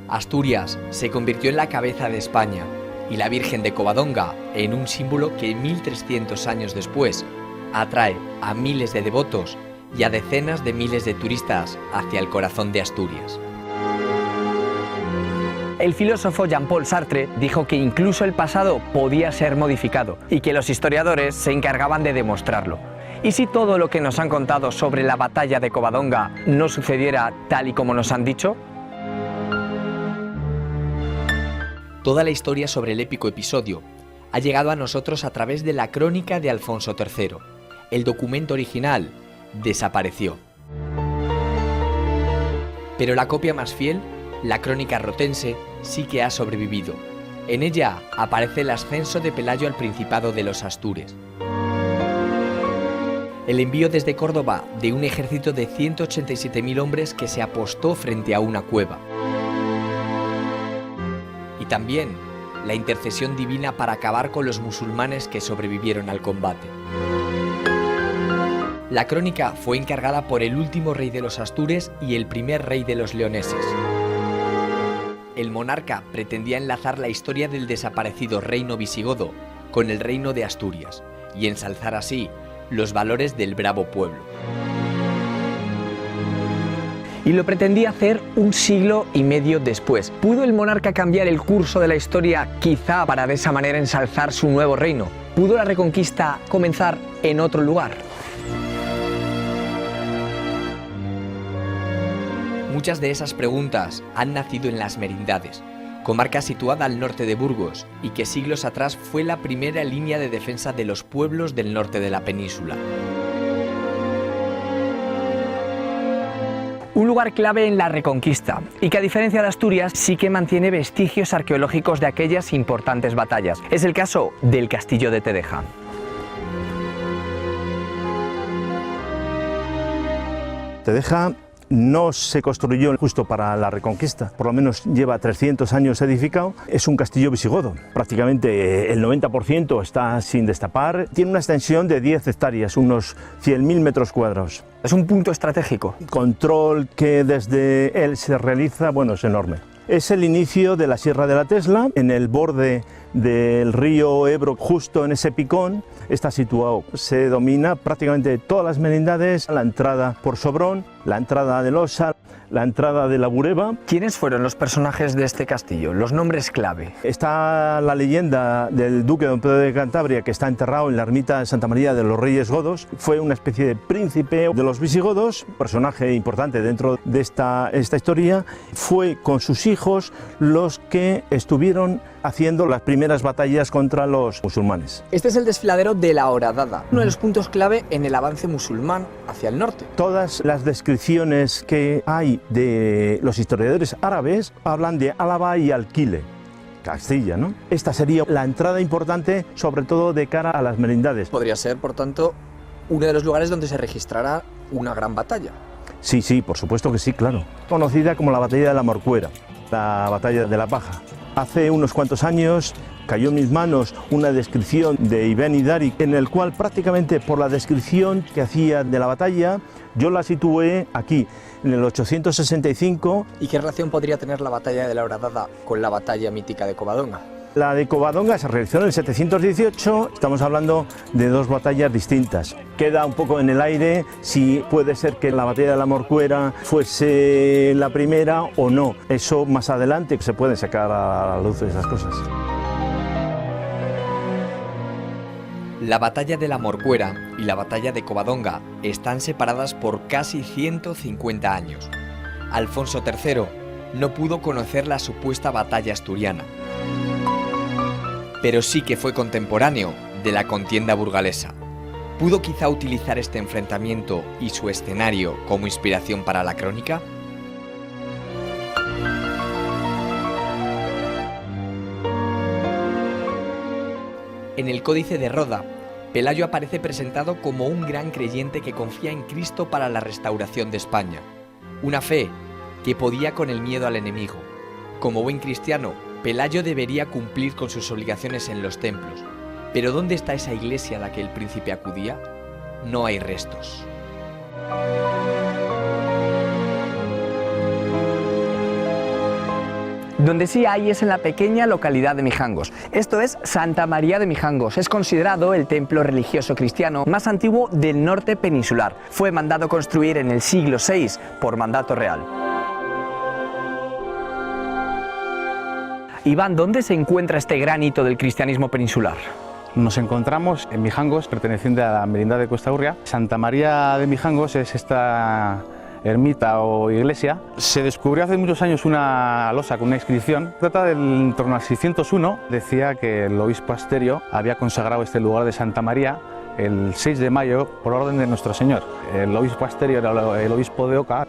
A: Asturias se convirtió en la cabeza de España y la Virgen de Covadonga en un símbolo que 1300 años después atrae a miles de devotos y a decenas de miles de turistas hacia el corazón de Asturias.
G: El filósofo Jean-Paul Sartre dijo que incluso el pasado podía ser modificado y que los historiadores se encargaban de demostrarlo. ¿Y si todo lo que nos han contado sobre la batalla de Covadonga no sucediera tal y como nos han dicho?
A: Toda la historia sobre el épico episodio ha llegado a nosotros a través de la crónica de Alfonso III. El documento original desapareció. Pero la copia más fiel, la crónica rotense, sí que ha sobrevivido. En ella aparece el ascenso de Pelayo al Principado de los Astures. El envío desde Córdoba de un ejército de 187.000 hombres que se apostó frente a una cueva. Y también la intercesión divina para acabar con los musulmanes que sobrevivieron al combate. La crónica fue encargada por el último rey de los Astures y el primer rey de los leoneses. El monarca pretendía enlazar la historia del desaparecido reino visigodo con el reino de Asturias y ensalzar así los valores del bravo pueblo.
G: Y lo pretendía hacer un siglo y medio después. ¿Pudo el monarca cambiar el curso de la historia quizá para de esa manera ensalzar su nuevo reino? ¿Pudo la Reconquista comenzar en otro lugar?
A: Muchas de esas preguntas han nacido en Las Merindades, comarca situada al norte de Burgos y que siglos atrás fue la primera línea de defensa de los pueblos del norte de la península.
G: Un lugar clave en la Reconquista y que, a diferencia de Asturias, sí que mantiene vestigios arqueológicos de aquellas importantes batallas. Es el caso del Castillo de Tedeja.
F: Tedeja no se construyó justo para la Reconquista, por lo menos lleva 300 años edificado. Es un castillo visigodo, prácticamente el 90% está sin destapar. Tiene una extensión de 10 hectáreas, unos 100.000 metros cuadrados.
G: Es un punto estratégico.
F: El control que desde él se realiza, bueno, es enorme. Es el inicio de la Sierra de la Tesla, en el borde del río Ebro, justo en ese picón. Está situado, se domina prácticamente todas las merindades, la entrada por Sobrón, la entrada de Losa, la entrada de la Bureba.
G: ¿Quiénes fueron los personajes de este castillo? Los nombres clave.
F: Está la leyenda del duque don Pedro de Cantabria, que está enterrado en la ermita de Santa María de los Reyes Godos. Fue una especie de príncipe de los visigodos, personaje importante dentro de esta historia. Fue con sus hijos los que estuvieron haciendo las primeras batallas contra los musulmanes.
A: Este es el desfiladero de la Horadada, uno de los puntos clave en el avance musulmán hacia el norte.
F: Todas las descripciones que hay de los historiadores árabes hablan de Álava y Alquile, Castilla, ¿no? Esta sería la entrada importante, sobre todo de cara a las merindades.
A: Podría ser, por tanto, uno de los lugares donde se registrará una gran batalla.
F: Sí, sí, por supuesto que sí, claro. Conocida como la batalla de la Morcuera, la batalla de la Paja. Hace unos cuantos años cayó en mis manos una descripción de Ibn Hidari, en el cual prácticamente por la descripción que hacía de la batalla, yo la situé aquí, en el 865.
A: ¿Y qué relación podría tener la batalla de la Horadada con la batalla mítica de Covadonga?
F: La de Covadonga se realizó en el 718, estamos hablando de dos batallas distintas. Queda un poco en el aire si puede ser que la batalla de la Morcuera fuese la primera o no. Eso más adelante se pueden sacar a la luz de esas cosas.
A: La batalla de la Morcuera y la batalla de Covadonga están separadas por casi 150 años. Alfonso III no pudo conocer la supuesta batalla asturiana, pero sí que fue contemporáneo de la contienda burgalesa. ¿Pudo quizá utilizar este enfrentamiento y su escenario como inspiración para la crónica? En el Códice de Roda, Pelayo aparece presentado como un gran creyente que confía en Cristo para la restauración de España. Una fe que podía con el miedo al enemigo. Como buen cristiano, Pelayo debería cumplir con sus obligaciones en los templos. Pero ¿dónde está esa iglesia a la que el príncipe acudía? No hay restos.
G: Donde sí hay es en la pequeña localidad de Mijangos. Esto es Santa María de Mijangos. Es considerado el templo religioso cristiano más antiguo del norte peninsular. Fue mandado construir en el siglo VI por mandato real. Iván, ¿dónde se encuentra este gran hito del cristianismo peninsular?
E: Nos encontramos en Mijangos, perteneciente a la merindad de Cuesta Urria. Santa María de Mijangos es esta ermita o iglesia. Se descubrió hace muchos años una losa con una inscripción. Trata del en torno al 601. Decía que el obispo Asterio había consagrado este lugar de Santa María el 6 de mayo por orden de Nuestro Señor. El obispo Asterio era el obispo de Oca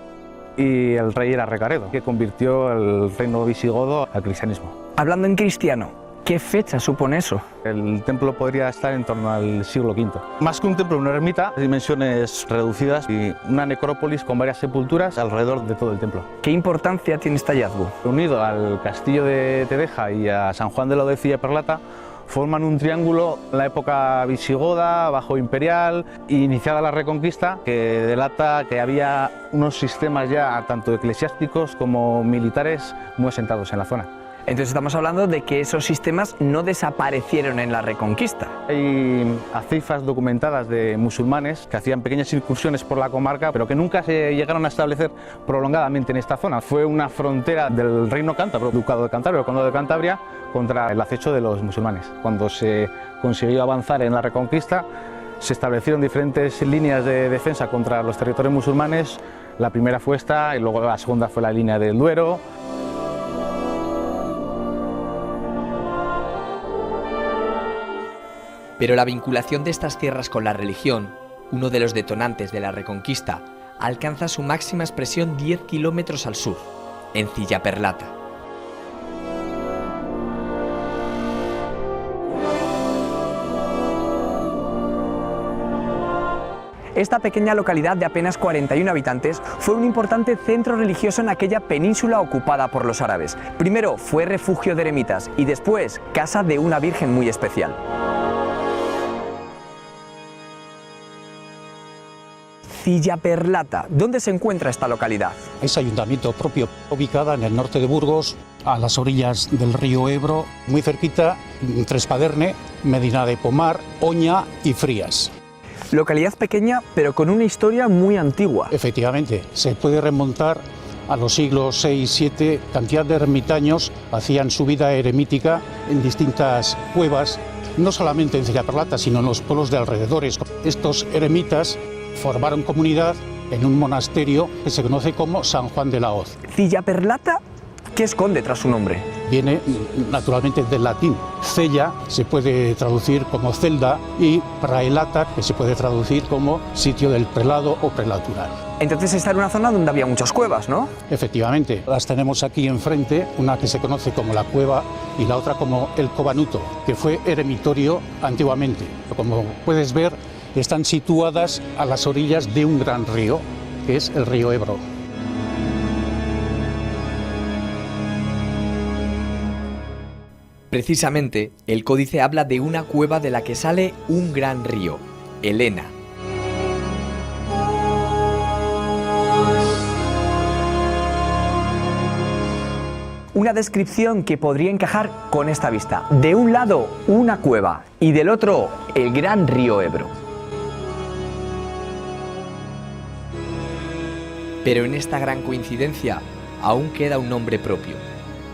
E: y el rey era Recaredo, que convirtió el reino visigodo al cristianismo.
G: Hablando en cristiano, ¿qué fecha supone eso?
E: El templo podría estar en torno al siglo V. Más que un templo, una ermita, de dimensiones reducidas y una necrópolis con varias sepulturas alrededor de todo el templo.
G: ¿Qué importancia tiene este hallazgo?
E: Unido al castillo de Tedeja y a San Juan de la Odecilla y Perlata, forman un triángulo en la época visigoda, bajo imperial, iniciada la Reconquista, que delata que había unos sistemas ya tanto eclesiásticos como militares muy asentados en la zona.
G: Entonces estamos hablando de que esos sistemas no desaparecieron en la Reconquista.
E: Hay aceifas documentadas de musulmanes que hacían pequeñas incursiones por la comarca, pero que nunca se llegaron a establecer prolongadamente en esta zona. Fue una frontera del reino cántabro, ducado de Cantabria o condado de Cantabria, contra el acecho de los musulmanes. Cuando se consiguió avanzar en la Reconquista, se establecieron diferentes líneas de defensa contra los territorios musulmanes. La primera fue esta, y luego la segunda fue la línea del Duero.
A: Pero la vinculación de estas tierras con la religión, uno de los detonantes de la Reconquista, alcanza su máxima expresión 10 kilómetros al sur, en Cillaperlata.
G: Esta pequeña localidad de apenas 41 habitantes fue un importante centro religioso en aquella península ocupada por los árabes. Primero fue refugio de eremitas y después casa de una virgen muy especial. Cillaperlata, ¿dónde se encuentra esta localidad?
D: Es ayuntamiento propio, ubicada en el norte de Burgos, a las orillas del río Ebro, muy cerquita, entre Espaderne, Medina de Pomar, Oña y Frías.
G: Localidad pequeña, pero con una historia muy antigua.
D: Efectivamente, se puede remontar a los siglos VI y VII. Cantidad de ermitaños hacían su vida eremítica en distintas cuevas, no solamente en Cillaperlata, sino en los pueblos de alrededores. Estos eremitas formaron comunidad en un monasterio que se conoce como San Juan de la Hoz.
G: Cillaperlata, ¿qué esconde tras su nombre?
D: Viene naturalmente del latín. Cella se puede traducir como celda y praelata, que se puede traducir como sitio del prelado o prelatural.
G: Entonces esta era una zona donde había muchas cuevas, ¿no?
D: Efectivamente, las tenemos aquí enfrente, una que se conoce como la cueva y la otra como el Cobanuto, que fue eremitorio antiguamente. Como puedes ver, están situadas a las orillas de un gran río, que es el río Ebro.
A: Precisamente, el códice habla de una cueva de la que sale un gran río, el Ena.
G: Una descripción que podría encajar con esta vista. De un lado, una cueva y del otro, el gran río Ebro.
A: Pero en esta gran coincidencia aún queda un nombre propio,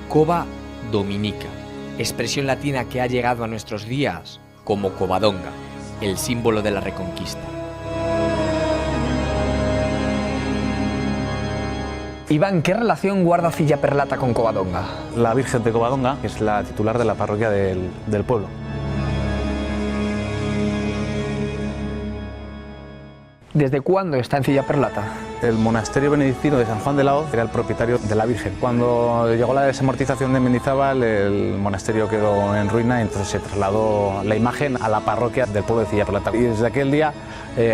A: Cova Dominica, expresión latina que ha llegado a nuestros días como Covadonga, el símbolo de la Reconquista.
G: Iván, ¿qué relación guarda Cillaperlata con Covadonga?
E: La Virgen de Covadonga es la titular de la parroquia del pueblo.
G: ¿Desde cuándo está en Cillaperlata?
E: El monasterio benedictino de San Juan de la Hoz era el propietario de la Virgen. Cuando llegó la desamortización de Mendizábal, el monasterio quedó en ruina y entonces se trasladó la imagen a la parroquia del pueblo de Cillaperlata. Y desde aquel día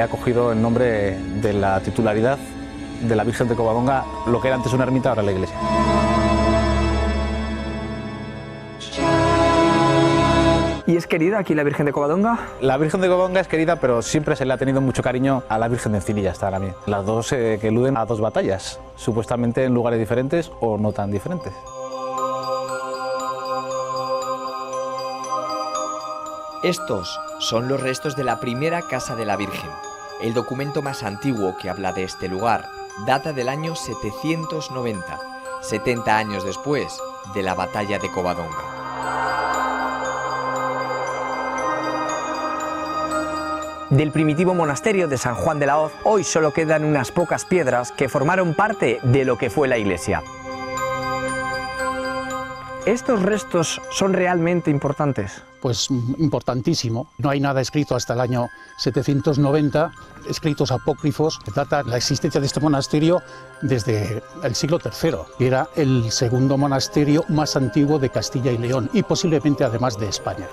E: ha cogido el nombre de la titularidad de la Virgen de Covadonga, lo que era antes una ermita, ahora la iglesia.
G: ¿Y es querida aquí la Virgen de Covadonga?
E: La Virgen de Covadonga es querida, pero siempre se le ha tenido mucho cariño a la Virgen de Encililla, hasta ahora bien. Las dos que eluden a dos batallas, supuestamente en lugares diferentes o no tan diferentes.
A: Estos son los restos de la primera casa de la Virgen. El documento más antiguo que habla de este lugar data del año 790, 70 años después de la batalla de Covadonga.
G: Del primitivo monasterio de San Juan de la Hoz, hoy solo quedan unas pocas piedras que formaron parte de lo que fue la iglesia. ¿Estos restos son realmente importantes?
D: Pues importantísimo. No hay nada escrito hasta el año 790, escritos apócrifos que datan la existencia de este monasterio desde el siglo III. Era el segundo monasterio más antiguo de Castilla y León y posiblemente además de España.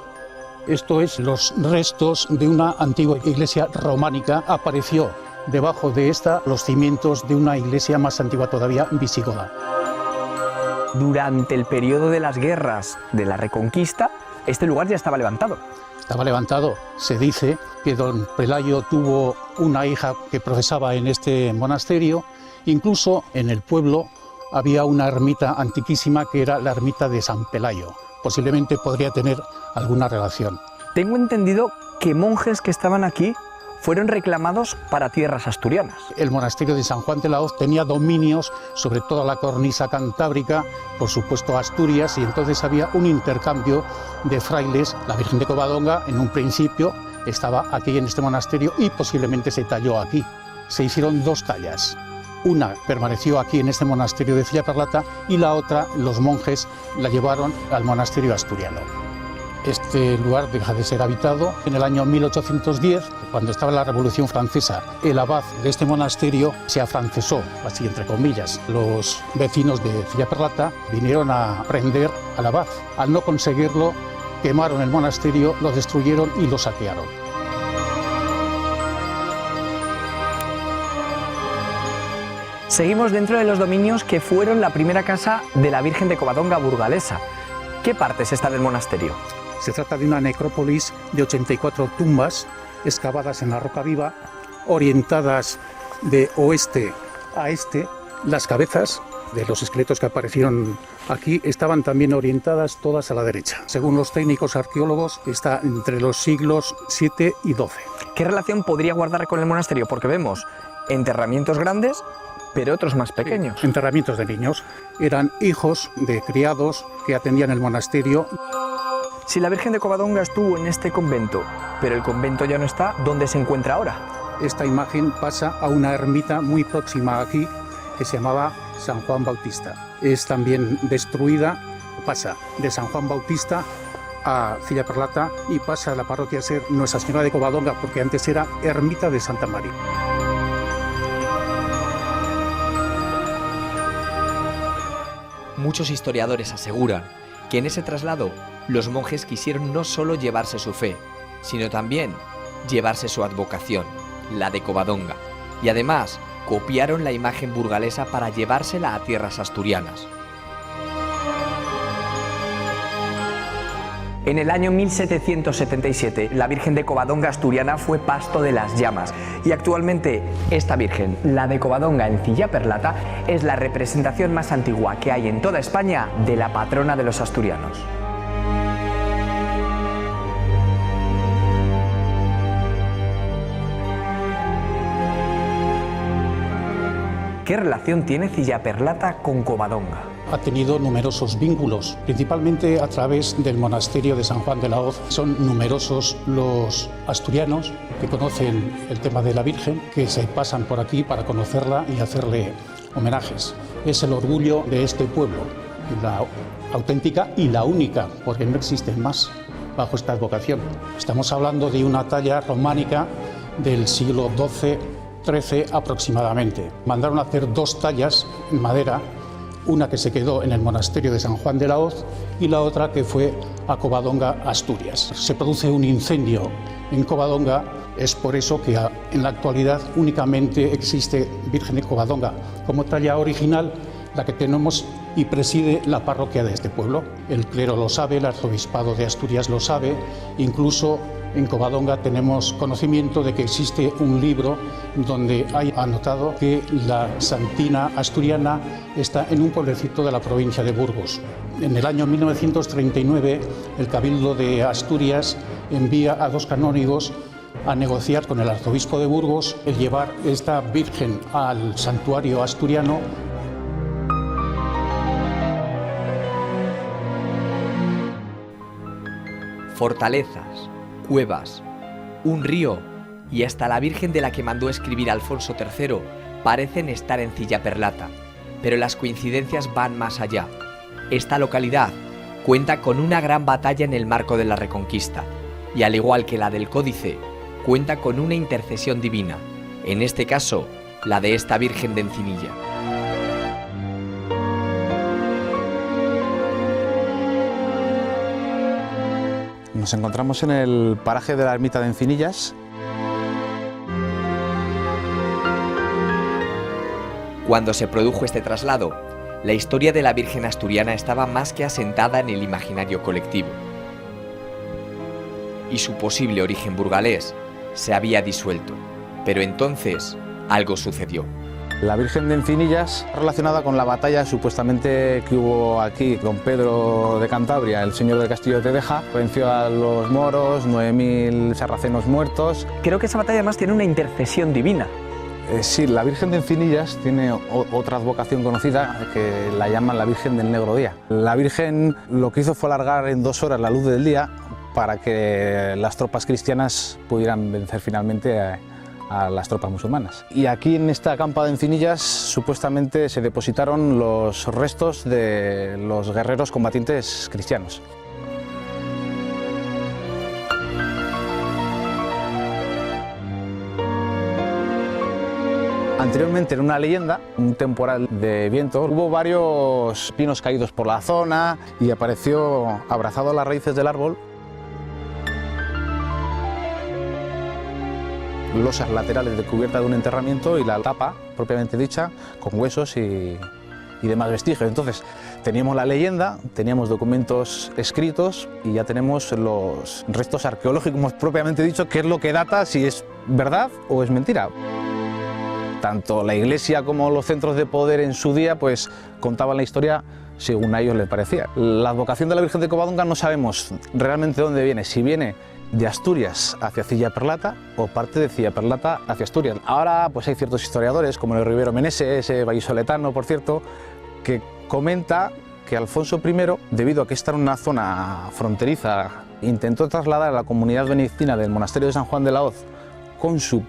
D: Esto es los restos de una antigua iglesia románica. Apareció debajo de esta los cimientos de una iglesia más antigua todavía, visigoda.
G: Durante el periodo de las guerras de la Reconquista, este lugar ya estaba levantado.
D: Estaba levantado. Se dice que don Pelayo tuvo una hija que profesaba en este monasterio. Incluso en el pueblo había una ermita antiquísima que era la ermita de San Pelayo. Posiblemente podría tener alguna relación.
G: Tengo entendido que monjes que estaban aquí fueron reclamados para tierras asturianas.
D: El monasterio de San Juan de la Hoz tenía dominios sobre toda la cornisa cantábrica, por supuesto Asturias, y entonces había un intercambio de frailes. La Virgen de Covadonga en un principio estaba aquí en este monasterio y posiblemente se talló aquí. Se hicieron dos tallas. Una permaneció aquí en este monasterio de Cillaperlata y la otra los monjes la llevaron al monasterio asturiano. Este lugar deja de ser habitado. En el año 1810, cuando estaba la Revolución Francesa, el abad de este monasterio se afrancesó, así entre comillas. Los vecinos de Cillaperlata vinieron a prender al abad. Al no conseguirlo, quemaron el monasterio, lo destruyeron y lo saquearon.
G: Seguimos dentro de los dominios que fueron la primera casa de la Virgen de Covadonga burgalesa. ¿Qué parte es esta del monasterio?
D: Se trata de una necrópolis de 84 tumbas excavadas en la roca viva, orientadas de oeste a este. Las cabezas de los esqueletos que aparecieron aquí estaban también orientadas todas a la derecha. Según los técnicos arqueólogos, está entre los siglos 7 y 12.
G: ¿Qué relación podría guardar con el monasterio? Porque vemos enterramientos grandes, pero otros más pequeños.
D: Enterramientos de niños. Eran hijos de criados que atendían el monasterio.
G: Si la Virgen de Covadonga estuvo en este convento, pero el convento ya no está, ¿dónde se encuentra ahora?
D: Esta imagen pasa a una ermita muy próxima aquí, que se llamaba San Juan Bautista. Es también destruida, pasa de San Juan Bautista a Cillaperlata y pasa a la parroquia a ser Nuestra Señora de Covadonga, porque antes era ermita de Santa María.
A: Muchos historiadores aseguran que en ese traslado los monjes quisieron no solo llevarse su fe, sino también llevarse su advocación, la de Covadonga, y además copiaron la imagen burgalesa para llevársela a tierras asturianas.
G: En el año 1777, la Virgen de Covadonga asturiana fue pasto de las llamas y actualmente esta Virgen, la de Covadonga en Cillaperlata, es la representación más antigua que hay en toda España de la patrona de los asturianos. ¿Qué relación tiene Cillaperlata con Covadonga?
D: Ha tenido numerosos vínculos, principalmente a través del monasterio de San Juan de la Hoz. Son numerosos los asturianos que conocen el tema de la Virgen, que se pasan por aquí para conocerla y hacerle homenajes. Es el orgullo de este pueblo, la auténtica y la única, porque no existen más bajo esta advocación. Estamos hablando de una talla románica del siglo XII-XIII aproximadamente. Mandaron a hacer 2 tallas en madera, una que se quedó en el monasterio de San Juan de la Hoz y la otra que fue a Covadonga, Asturias. Se produce un incendio en Covadonga, es por eso que en la actualidad únicamente existe Virgen de Covadonga como talla original, la que tenemos y preside la parroquia de este pueblo. El clero lo sabe, el arzobispado de Asturias lo sabe, incluso en Covadonga tenemos conocimiento de que existe un libro donde hay anotado que la santina asturiana está en un pueblecito de la provincia de Burgos. En el año 1939, el Cabildo de Asturias envía a 2 canónigos a negociar con el arzobispo de Burgos el llevar esta Virgen al santuario asturiano.
A: Fortalezas, cuevas, un río y hasta la Virgen de la que mandó escribir Alfonso III parecen estar en Cillaperlata, pero las coincidencias van más allá. Esta localidad cuenta con una gran batalla en el marco de la Reconquista y, al igual que la del Códice, cuenta con una intercesión divina, en este caso la de esta Virgen de Encinilla.
E: Nos encontramos en el paraje de la ermita de Encinillas.
A: Cuando se produjo este traslado, la historia de la Virgen asturiana estaba más que asentada en el imaginario colectivo. Y su posible origen burgalés se había disuelto, pero entonces algo sucedió.
E: La Virgen de Encinillas, relacionada con la batalla supuestamente que hubo aquí. Don Pedro de Cantabria, el señor del castillo de Tedeja, venció a los moros, 9.000 sarracenos muertos.
G: Creo que esa batalla además tiene una intercesión divina.
E: Sí, la Virgen de Encinillas tiene otra advocación conocida que la llaman la Virgen del Negro Día. La Virgen lo que hizo fue alargar en 2 horas la luz del día para que las tropas cristianas pudieran vencer finalmente a las tropas musulmanas. Y aquí en esta campa de Encinillas supuestamente se depositaron los restos de los guerreros combatientes cristianos. Anteriormente era una leyenda, un temporal de viento, hubo varios pinos caídos por la zona y apareció abrazado a las raíces del árbol losas laterales de cubierta de un enterramiento y la tapa, propiamente dicha, con huesos y demás vestigios. Entonces, teníamos la leyenda, teníamos documentos escritos y ya tenemos los restos arqueológicos propiamente dicho, que es lo que data si es verdad o es mentira. Tanto la iglesia como los centros de poder en su día pues contaban la historia según a ellos les parecía. La advocación de la Virgen de Covadonga no sabemos realmente dónde viene, si viene de Asturias hacia Cilla-Perlata o parte de Cilla-Perlata hacia Asturias. Ahora pues hay ciertos historiadores como el Rivero Meneses, ese vallisoletano por cierto, que comenta que Alfonso I, debido a que esta era una zona fronteriza, intentó trasladar a la comunidad benedictina del monasterio de San Juan de la Hoz con su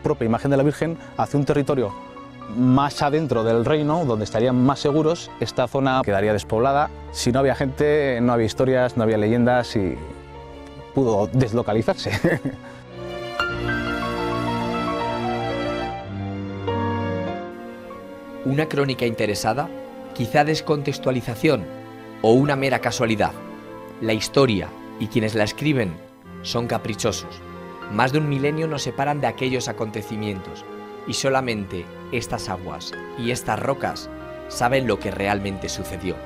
E: propia imagen de la Virgen hacia un territorio más adentro del reino, donde estarían más seguros. Esta zona quedaría despoblada. Si no había gente, no había historias, no había leyendas y pudo deslocalizarse.
A: Una crónica interesada, quizá descontextualización o una mera casualidad. La historia y quienes la escriben son caprichosos. Más de un milenio nos separan de aquellos acontecimientos y solamente estas aguas y estas rocas saben lo que realmente sucedió.